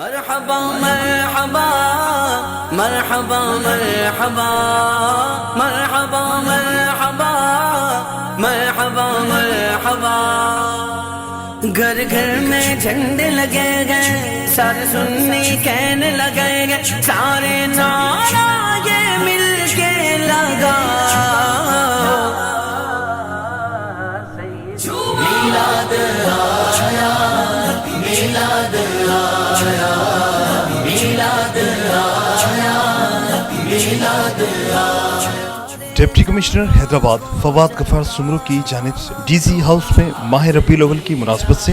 مرحبا مرحبا مرحبا مرحبا مرحبا مرحبا مرحبا مرحبا گھر گھر میں جھنڈے لگے گئے سارے سنی کہنے لگے گئے سارے نعرہ یہ مل کے لگا میلاد آیا میلاد آیا میلاد آیا میلاد آیا۔ ڈپٹی کمشنر حیدرآباد فواد غفار سمرو کی جانب سے ڈی سی ہاؤس میں ماہ ربیع الاول کی مناسبت سے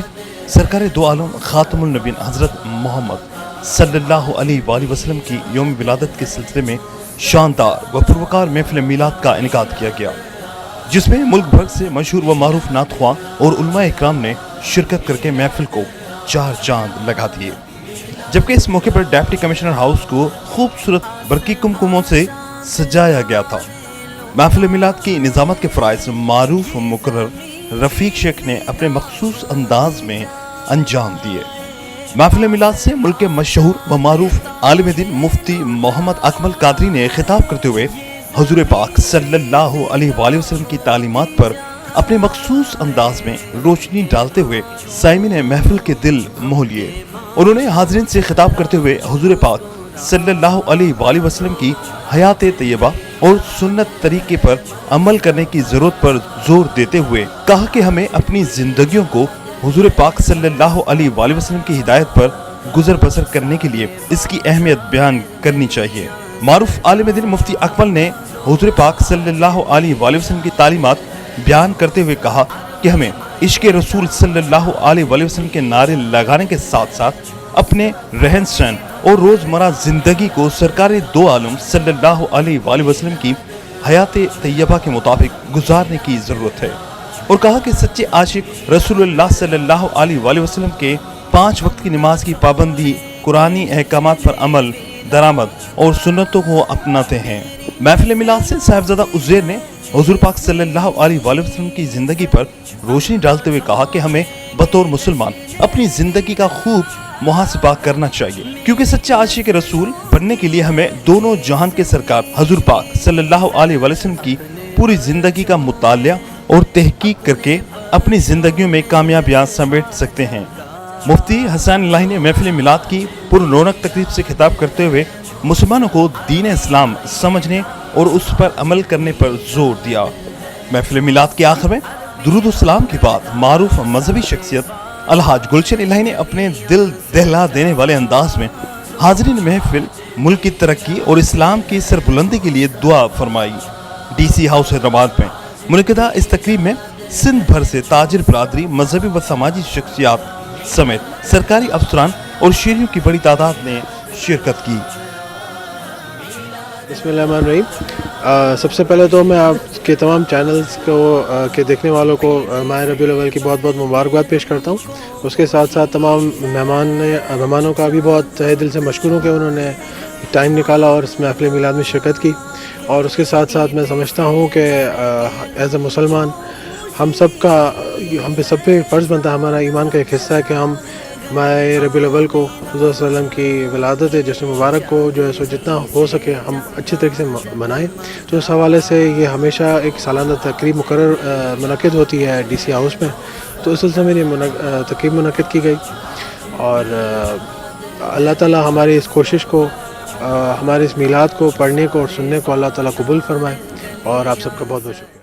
سرکار دو عالم خاتم النبیین حضرت محمد صلی اللہ علیہ وآلہ وسلم کی یوم ولادت کے سلسلے میں شاندار و پروکار محفل میلاد کا انعقاد کیا گیا، جس میں ملک بھر سے مشہور و معروف نعت خواں اور علماء اکرام نے شرکت کر کے محفل کو چار چاند لگا دیے، جبکہ اس موقع پر ڈپٹی کمشنر ہاؤس کو خوبصورت برقی کمکموں سے سجایا گیا تھا۔ محفل میلاد کی نظامت کے فرائض معروف و مقرر رفیق شیخ نے اپنے مخصوص انداز میں انجام دیے۔ محفل میلاد سے ملک کے مشہور و معروف عالم دین مفتی محمد اکمل قادری نے خطاب کرتے ہوئے حضور پاک صلی اللہ علیہ وآلہ وسلم کی تعلیمات پر اپنے مخصوص انداز میں روشنی ڈالتے ہوئے سامعین محفل کے دل موہ لیے۔ انہوں نے حاضرین سے خطاب کرتے ہوئے حضور پاک صلی اللہ علیہ وآلہ وسلم کی حیات طیبہ اور سنت طریقے پر عمل کرنے کی ضرورت پر زور دیتے ہوئے کہا کہ ہمیں اپنی زندگیوں کو حضور پاک صلی اللہ علیہ وآلہ وسلم کی ہدایت پر گزر بسر کرنے کے لیے اس کی اہمیت بیان کرنی چاہیے۔ معروف عالم دین مفتی اکمل نے حضور پاک صلی اللہ علیہ وآلہ وسلم کی تعلیمات بیان کرتے ہوئے کہا کہ ہمیں عشق رسول صلی اللہ علیہ وآلہ وسلم کے نعرے لگانے کے ساتھ ساتھ اپنے رہن سہن اور روزمرہ زندگی کو سرکار دو عالم صلی اللہ علیہ وآلہ وسلم کی حیات طیبہ کے مطابق گزارنے کی ضرورت ہے، اور کہا کہ سچے عاشق رسول اللہ صلی اللہ علیہ وآلہ وسلم کے 5 وقت کی نماز کی پابندی، قرآنی احکامات پر عمل درآمد اور سنتوں کو اپناتے ہیں۔ محفل میلاد سے صاحبزادہ عزیر نے حضور پاک صلی اللہ علیہ وآلہ وسلم کی زندگی پر روشنی ڈالتے ہوئے کہا کہ ہمیں بطور مسلمان اپنی زندگی کا خوب محاسبہ کرنا چاہیے، کیونکہ سچا عاشق رسول بننے کے لیے ہمیں دونوں جہان کے سرکار حضور پاک صلی اللہ علیہ وآلہ وسلم کی پوری زندگی کا مطالعہ اور تحقیق کر کے اپنی زندگیوں میں کامیابیاں سمیٹ سکتے ہیں۔ مفتی حسین الہی نے محفل میلاد کی پر رونق تقریب سے خطاب کرتے ہوئے مسلمانوں کو دین اسلام سمجھنے اور اس پر عمل کرنے پر زور دیا۔ محفل میلاد کے آخر میں درود و سلام کے بعد معروف مذہبی شخصیت الحاج گلشن الہی نے اپنے دل دہلا دینے والے انداز میں حاضرین محفل ملک کی ترقی اور اسلام کی سربلندی کے لیے دعا فرمائی۔ ڈی سی ہاؤس حیدرآباد میں منعقدہ اس تقریب میں سندھ بھر سے تاجر برادری، مذہبی و سماجی شخصیات سمیت سرکاری افسران اور شہریوں کی بڑی تعداد نے شرکت کی۔ بسم اللہ الرحمن الرحیم۔ سب سے پہلے تو میں آپ کے تمام چینلز کو کے دیکھنے والوں کو ماہ ربیع الاول کی بہت بہت مبارکباد پیش کرتا ہوں۔ اس کے ساتھ ساتھ تمام مہمانوں کا بھی بہت تہہ دل سے مشکور ہوں کہ انہوں نے ٹائم نکالا اور اس محفل میلاد میں شرکت کی، اور اس کے ساتھ ساتھ میں سمجھتا ہوں کہ ایز اے مسلمان ہم پہ سب پہ فرض بنتا ہے، ہمارا ایمان کا ایک حصہ ہے کہ ہم ماہ ربیع الاول کو حضور صلی اللہ علیہ وسلم کی ولادت جشن مبارک کو جو ہے سو جتنا ہو سکے ہم اچھے طریقے سے منائیں۔ تو اس حوالے سے یہ ہمیشہ ایک سالانہ تقریب مقرر منعقد ہوتی ہے ڈی سی ہاؤس میں، تو اس سلسلے میں یہ تقریب منعقد کی گئی، اور اللہ تعالیٰ ہماری اس کوشش کو، ہمارے اس میلاد کو پڑھنے کو اور سننے کو اللہ تعالیٰ قبول فرمائے، اور آپ سب کا بہت بہت شکریہ۔